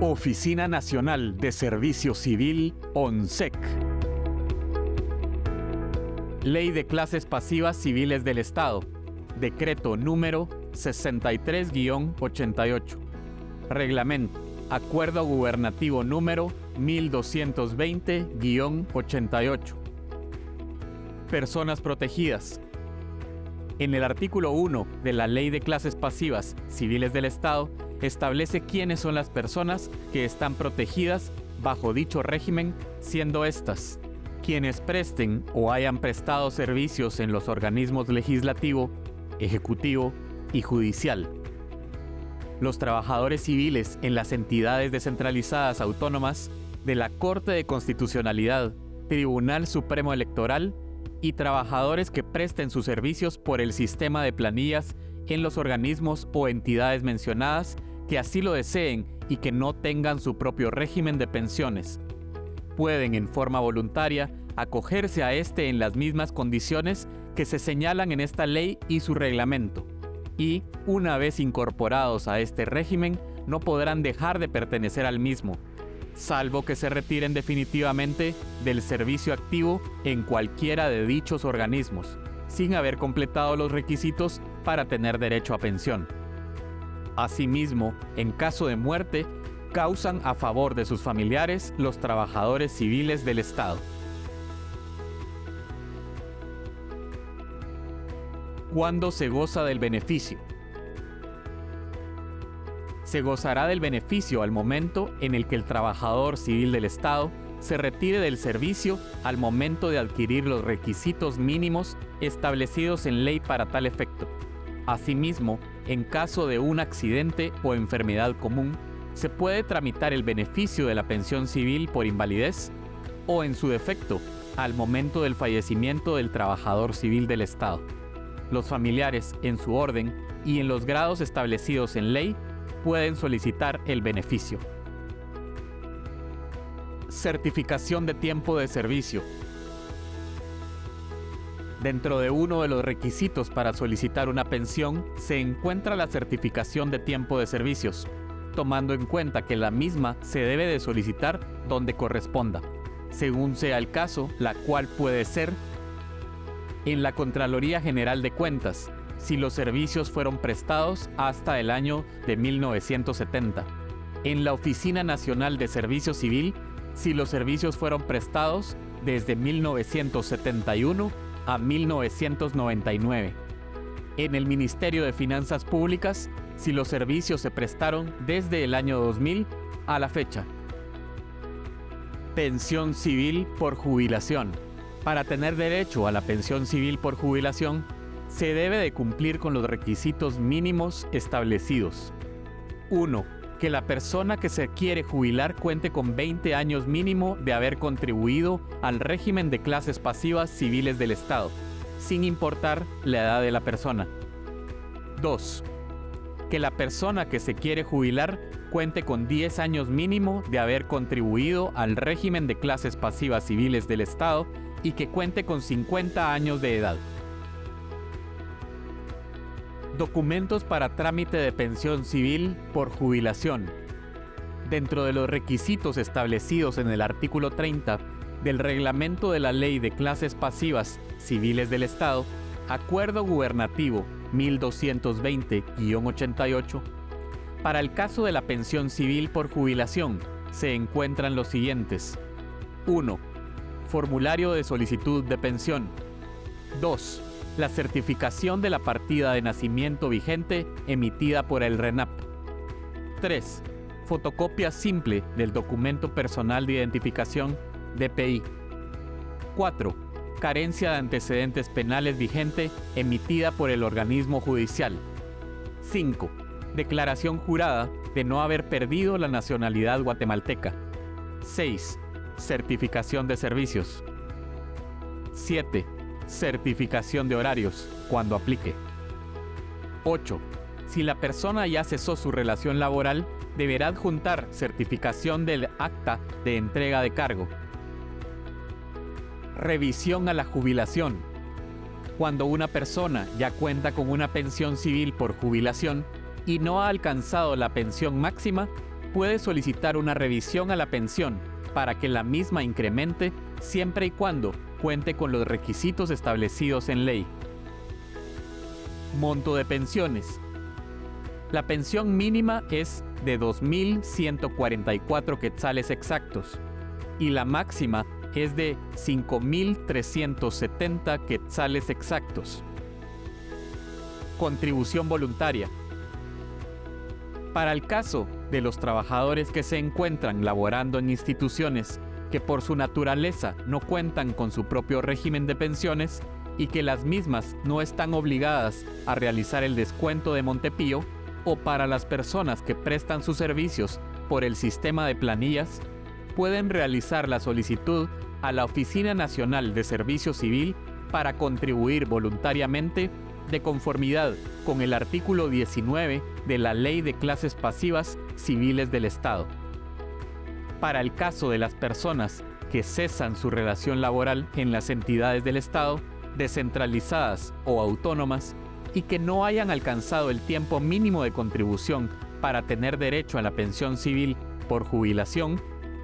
Oficina Nacional de Servicio Civil, ONSEC. Ley de Clases Pasivas Civiles del Estado. Decreto número 63-88. Reglamento. Acuerdo Gubernativo número 1220-88. Personas protegidas. En el artículo 1 de la Ley de Clases Pasivas Civiles del Estado, establece quiénes son las personas que están protegidas bajo dicho régimen, siendo estas quienes presten o hayan prestado servicios en los organismos legislativo, ejecutivo y judicial. Los trabajadores civiles en las entidades descentralizadas autónomas de la Corte de Constitucionalidad, Tribunal Supremo Electoral y trabajadores que presten sus servicios por el sistema de planillas en los organismos o entidades mencionadas que así lo deseen y que no tengan su propio régimen de pensiones. Pueden en forma voluntaria acogerse a este en las mismas condiciones que se señalan en esta ley y su reglamento, y, una vez incorporados a este régimen, no podrán dejar de pertenecer al mismo, salvo que se retiren definitivamente del servicio activo en cualquiera de dichos organismos, sin haber completado los requisitos para tener derecho a pensión. Asimismo, en caso de muerte, causan a favor de sus familiares los trabajadores civiles del Estado. ¿Cuándo se goza del beneficio? Se gozará del beneficio al momento en el que el trabajador civil del Estado se retire del servicio al momento de adquirir los requisitos mínimos establecidos en ley para tal efecto. Asimismo, en caso de un accidente o enfermedad común, se puede tramitar el beneficio de la pensión civil por invalidez o, en su defecto, al momento del fallecimiento del trabajador civil del Estado. Los familiares, en su orden y en los grados establecidos en ley, pueden solicitar el beneficio. Certificación de tiempo de servicio. Dentro de uno de los requisitos para solicitar una pensión se encuentra la certificación de tiempo de servicios, tomando en cuenta que la misma se debe de solicitar donde corresponda, según sea el caso, la cual puede ser en la Contraloría General de Cuentas, si los servicios fueron prestados hasta el año de 1970, en la Oficina Nacional de Servicio Civil, si los servicios fueron prestados desde 1971 a 1999, en el Ministerio de Finanzas Públicas, si los servicios se prestaron desde el año 2000 a la fecha. Pensión civil por jubilación. Para tener derecho a la pensión civil por jubilación, se debe de cumplir con los requisitos mínimos establecidos. 1. Que la persona que se quiere jubilar cuente con 20 años mínimo de haber contribuido al régimen de clases pasivas civiles del Estado, sin importar la edad de la persona. 2. Que la persona que se quiere jubilar cuente con 10 años mínimo de haber contribuido al régimen de clases pasivas civiles del Estado y que cuente con 50 años de edad. Documentos para trámite de pensión civil por jubilación. Dentro de los requisitos establecidos en el artículo 30 del Reglamento de la Ley de Clases Pasivas Civiles del Estado, Acuerdo Gubernativo 1220-88, para el caso de la pensión civil por jubilación se encuentran los siguientes. 1. Formulario de solicitud de pensión. 2. La certificación de la partida de nacimiento vigente emitida por el RENAP. 3. Fotocopia simple del documento personal de identificación DPI. 4. Carencia de antecedentes penales vigente emitida por el organismo judicial. 5. Declaración jurada de no haber perdido la nacionalidad guatemalteca. 6. Certificación de servicios. 7. Certificación de horarios, cuando aplique. 8. Si la persona ya cesó su relación laboral, deberá adjuntar certificación del acta de entrega de cargo. Revisión a la jubilación. Cuando una persona ya cuenta con una pensión civil por jubilación y no ha alcanzado la pensión máxima, puede solicitar una revisión a la pensión para que la misma incremente siempre y cuando cuente con los requisitos establecidos en ley. Monto de pensiones. La pensión mínima es de 2.144 quetzales exactos y la máxima es de 5.370 quetzales exactos. Contribución voluntaria. Para el caso de los trabajadores que se encuentran laborando en instituciones que por su naturaleza no cuentan con su propio régimen de pensiones y que las mismas no están obligadas a realizar el descuento de Montepío, o para las personas que prestan sus servicios por el sistema de planillas, pueden realizar la solicitud a la Oficina Nacional de Servicio Civil para contribuir voluntariamente de conformidad con el artículo 19 de la Ley de Clases Pasivas Civiles del Estado. Para el caso de las personas que cesan su relación laboral en las entidades del Estado, descentralizadas o autónomas, y que no hayan alcanzado el tiempo mínimo de contribución para tener derecho a la pensión civil por jubilación,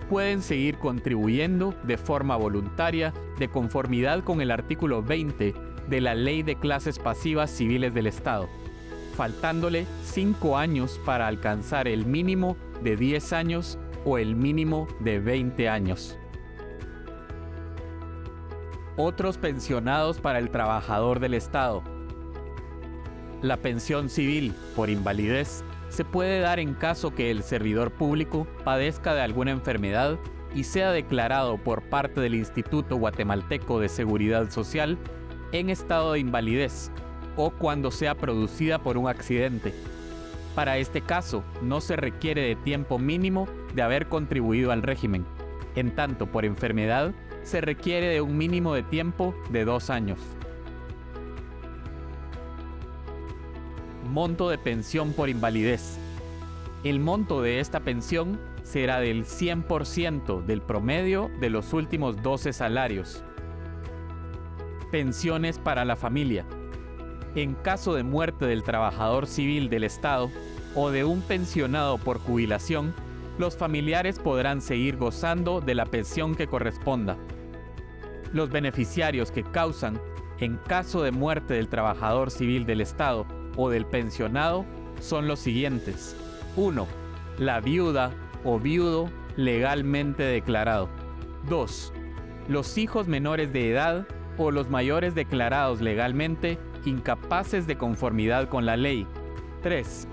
pueden seguir contribuyendo de forma voluntaria de conformidad con el artículo 20 de la Ley de Clases Pasivas Civiles del Estado, faltándole 5 años para alcanzar el mínimo de 10 años o el mínimo de 20 años. Otros pensionados para el trabajador del Estado. La pensión civil por invalidez se puede dar en caso que el servidor público padezca de alguna enfermedad y sea declarado por parte del Instituto Guatemalteco de Seguridad Social en estado de invalidez o cuando sea producida por un accidente. Para este caso, no se requiere de tiempo mínimo de haber contribuido al régimen. En tanto, por enfermedad, se requiere de un mínimo de tiempo de 2 años. Monto de pensión por invalidez. El monto de esta pensión será del 100% del promedio de los últimos 12 salarios. Pensiones para la familia. En caso de muerte del trabajador civil del Estado o de un pensionado por jubilación, los familiares podrán seguir gozando de la pensión que corresponda. Los beneficiarios que causan, en caso de muerte del trabajador civil del Estado o del pensionado, son los siguientes. 1. La viuda o viudo legalmente declarado. 2. Los hijos menores de edad o los mayores declarados legalmente incapaces de conformidad con la ley. 3.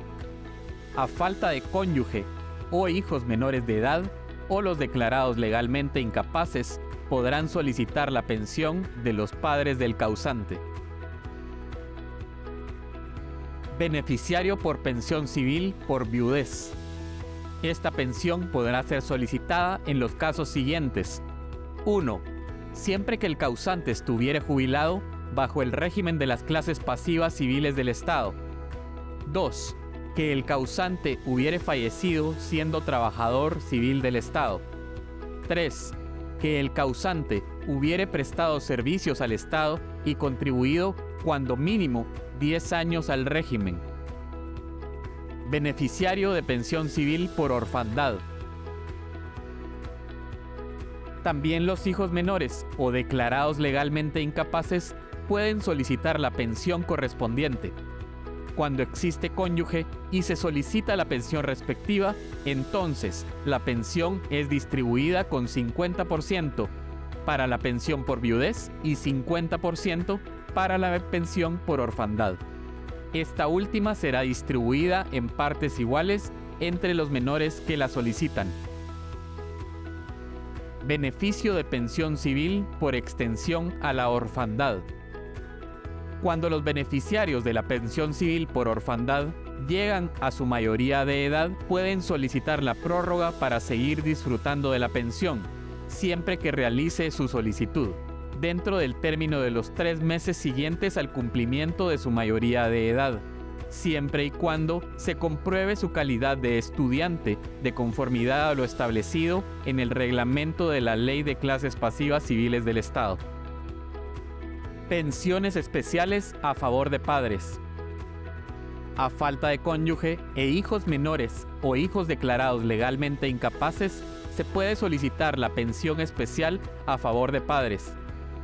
A falta de cónyuge o hijos menores de edad o los declarados legalmente incapaces podrán solicitar la pensión de los padres del causante. Beneficiario por pensión civil por viudez. Esta pensión podrá ser solicitada en los casos siguientes. 1. Siempre que el causante estuviere jubilado bajo el régimen de las clases pasivas civiles del Estado. 2. Que el causante hubiere fallecido siendo trabajador civil del Estado. 3. Que el causante hubiere prestado servicios al Estado y contribuido cuando mínimo 10 años al régimen. Beneficiario de pensión civil por orfandad. También los hijos menores o declarados legalmente incapaces pueden solicitar la pensión correspondiente. Cuando existe cónyuge y se solicita la pensión respectiva, entonces la pensión es distribuida con 50% para la pensión por viudez y 50% para la pensión por orfandad. Esta última será distribuida en partes iguales entre los menores que la solicitan. Beneficio de pensión civil por extensión a la orfandad. Cuando los beneficiarios de la pensión civil por orfandad llegan a su mayoría de edad, pueden solicitar la prórroga para seguir disfrutando de la pensión, siempre que realice su solicitud, dentro del término de los 3 meses siguientes al cumplimiento de su mayoría de edad, siempre y cuando se compruebe su calidad de estudiante de conformidad a lo establecido en el reglamento de la Ley de Clases Pasivas Civiles del Estado. Pensiones especiales a favor de padres. A falta de cónyuge e hijos menores o hijos declarados legalmente incapaces, se puede solicitar la pensión especial a favor de padres.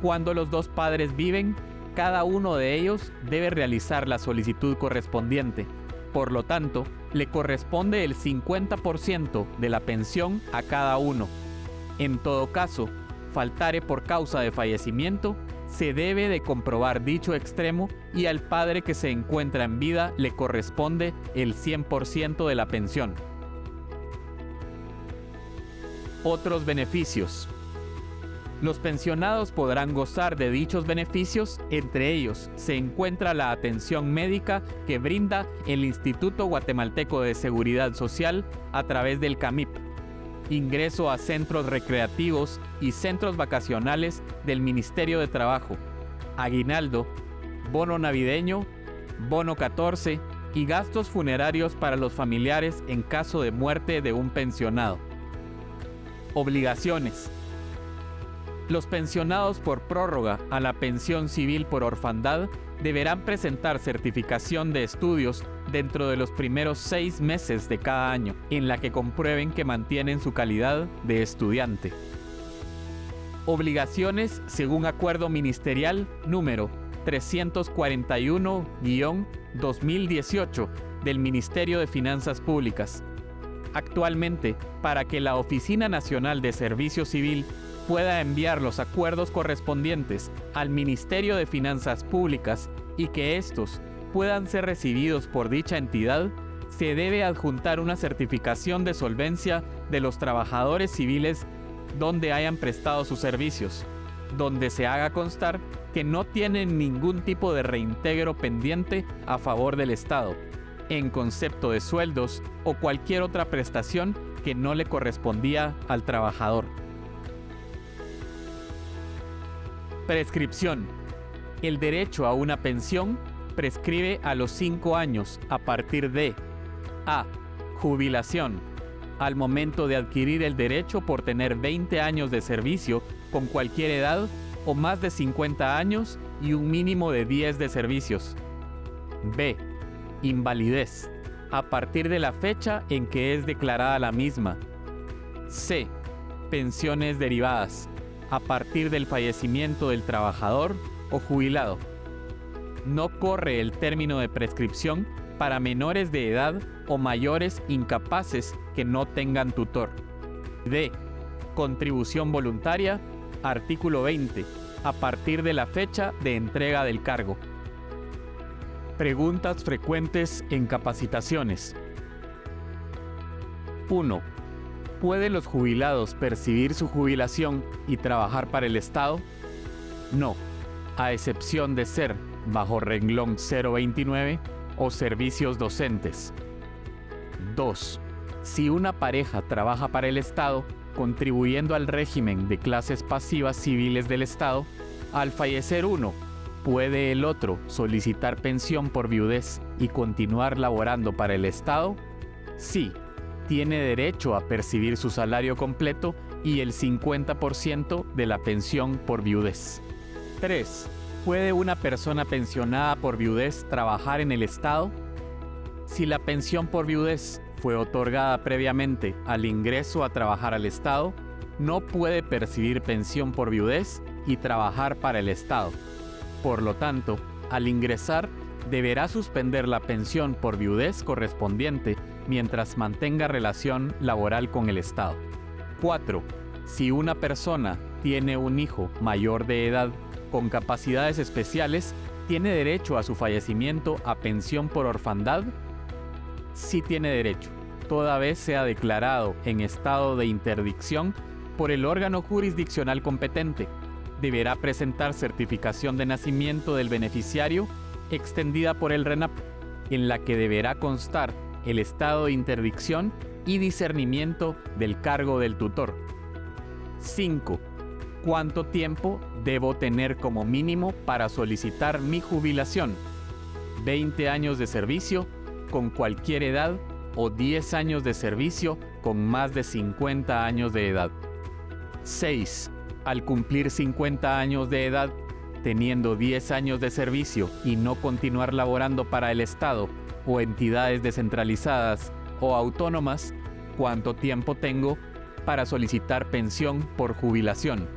Cuando los dos padres viven, cada uno de ellos debe realizar la solicitud correspondiente. Por lo tanto, le corresponde el 50% de la pensión a cada uno. En todo caso, faltare por causa de fallecimiento, se debe de comprobar dicho extremo y al padre que se encuentra en vida le corresponde el 100% de la pensión. Otros beneficios. Los pensionados podrán gozar de dichos beneficios, entre ellos se encuentra la atención médica que brinda el Instituto Guatemalteco de Seguridad Social a través del CAMIP, ingreso a centros recreativos y centros vacacionales del Ministerio de Trabajo, aguinaldo, bono navideño, bono 14 y gastos funerarios para los familiares en caso de muerte de un pensionado. Obligaciones. Los pensionados por prórroga a la pensión civil por orfandad deberán presentar certificación de estudios dentro de los primeros 6 meses de cada año, en la que comprueben que mantienen su calidad de estudiante. Obligaciones según acuerdo ministerial número 341-2018 del Ministerio de Finanzas Públicas. Actualmente, para que la Oficina Nacional de Servicio Civil pueda enviar los acuerdos correspondientes al Ministerio de Finanzas Públicas y que estos puedan ser recibidos por dicha entidad, se debe adjuntar una certificación de solvencia de los trabajadores civiles donde hayan prestado sus servicios, donde se haga constar que no tienen ningún tipo de reintegro pendiente a favor del Estado, en concepto de sueldos o cualquier otra prestación que no le correspondía al trabajador. Prescripción. El derecho a una pensión prescribe a los 5 años a partir de a. Jubilación. Al momento de adquirir el derecho por tener 20 años de servicio con cualquier edad o más de 50 años y un mínimo de 10 de servicios. b. Invalidez. A partir de la fecha en que es declarada la misma. c. Pensiones derivadas. A partir del fallecimiento del trabajador o jubilado. No corre el término de prescripción para menores de edad o mayores incapaces que no tengan tutor. D. Contribución voluntaria, artículo 20, a partir de la fecha de entrega del cargo. Preguntas frecuentes en capacitaciones. 1. ¿Pueden los jubilados percibir su jubilación y trabajar para el Estado? No, a excepción de ser bajo renglón 029 o servicios docentes. 2. Si una pareja trabaja para el Estado, contribuyendo al régimen de clases pasivas civiles del Estado, al fallecer uno, ¿puede el otro solicitar pensión por viudez y continuar laborando para el Estado? Sí. Tiene derecho a percibir su salario completo y el 50% de la pensión por viudez. 3. ¿Puede una persona pensionada por viudez trabajar en el Estado? Si la pensión por viudez fue otorgada previamente al ingreso a trabajar al Estado, no puede percibir pensión por viudez y trabajar para el Estado. Por lo tanto, al ingresar, deberá suspender la pensión por viudez correspondiente mientras mantenga relación laboral con el Estado. 4. Si una persona tiene un hijo mayor de edad con capacidades especiales, ¿tiene derecho a su fallecimiento a pensión por orfandad? Sí tiene derecho, toda vez sea declarado en estado de interdicción por el órgano jurisdiccional competente. Deberá presentar certificación de nacimiento del beneficiario extendida por el RENAP, en la que deberá constar el estado de interdicción y discernimiento del cargo del tutor. 5. ¿Cuánto tiempo debo tener como mínimo para solicitar mi jubilación? 20 años de servicio con cualquier edad o 10 años de servicio con más de 50 años de edad. 6. Al cumplir 50 años de edad, teniendo 10 años de servicio y no continuar laborando para el Estado o entidades descentralizadas o autónomas, ¿cuánto tiempo tengo para solicitar pensión por jubilación?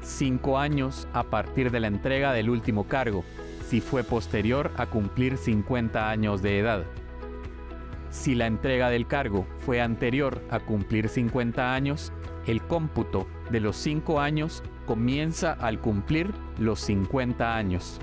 5 años a partir de la entrega del último cargo, si fue posterior a cumplir 50 años de edad. Si la entrega del cargo fue anterior a cumplir 50 años, el cómputo de los 5 años comienza al cumplir los 50 años.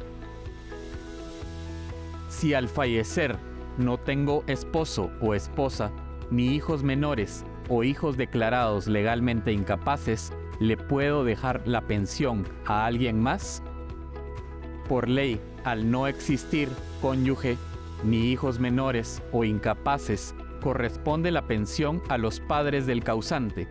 Si al fallecer no tengo esposo o esposa, ni hijos menores o hijos declarados legalmente incapaces, ¿le puedo dejar la pensión a alguien más? Por ley, al no existir cónyuge, ni hijos menores o incapaces, corresponde la pensión a los padres del causante.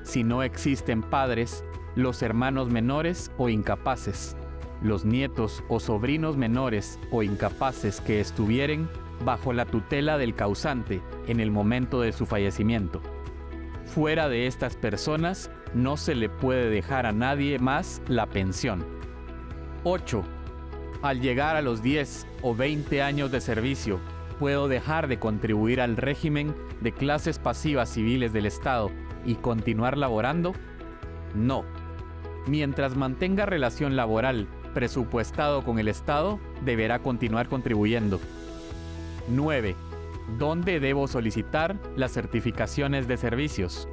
Si no existen padres, los hermanos menores o incapaces, los nietos o sobrinos menores o incapaces que estuvieren bajo la tutela del causante en el momento de su fallecimiento. Fuera de estas personas, no se le puede dejar a nadie más la pensión. 8. Al llegar a los 10 o 20 años de servicio, ¿puedo dejar de contribuir al régimen de clases pasivas civiles del Estado y continuar laborando? No. Mientras mantenga relación laboral presupuestado con el Estado, deberá continuar contribuyendo. 9. ¿Dónde debo solicitar las certificaciones de servicios?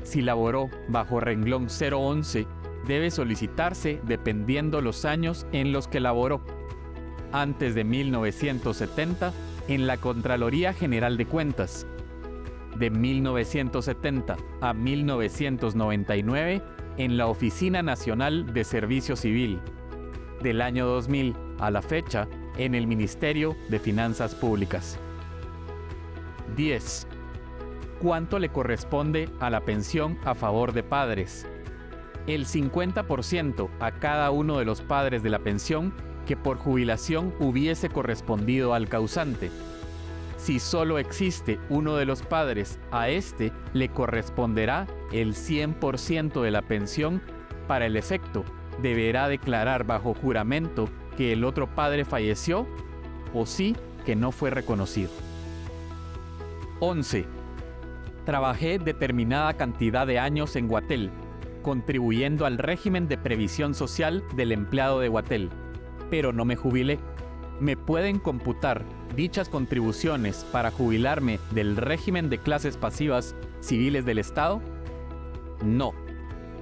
Si laboró bajo renglón 011, debe solicitarse dependiendo los años en los que laboró. Antes de 1970, en la Contraloría General de Cuentas. De 1970 a 1999, en la Oficina Nacional de Servicio Civil. Del año 2000 a la fecha, en el Ministerio de Finanzas Públicas. 10. ¿Cuánto le corresponde a la pensión a favor de padres? El 50% a cada uno de los padres de la pensión que por jubilación hubiese correspondido al causante. Si solo existe uno de los padres, a este le corresponderá el 100% de la pensión. Para el efecto, deberá declarar bajo juramento que el otro padre falleció o sí que no fue reconocido. 11. Trabajé determinada cantidad de años en Guatel, contribuyendo al régimen de previsión social del empleado de Guatel, pero no me jubilé. ¿Me pueden computar dichas contribuciones para jubilarme del régimen de clases pasivas civiles del Estado? No.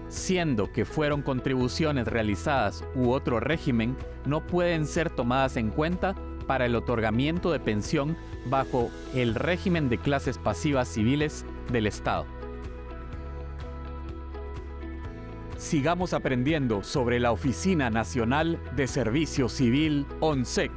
Siendo que fueron contribuciones realizadas u otro régimen, no pueden ser tomadas en cuenta para el otorgamiento de pensión bajo el régimen de clases pasivas civiles del Estado. Sigamos aprendiendo sobre la Oficina Nacional de Servicio Civil, ONSEC.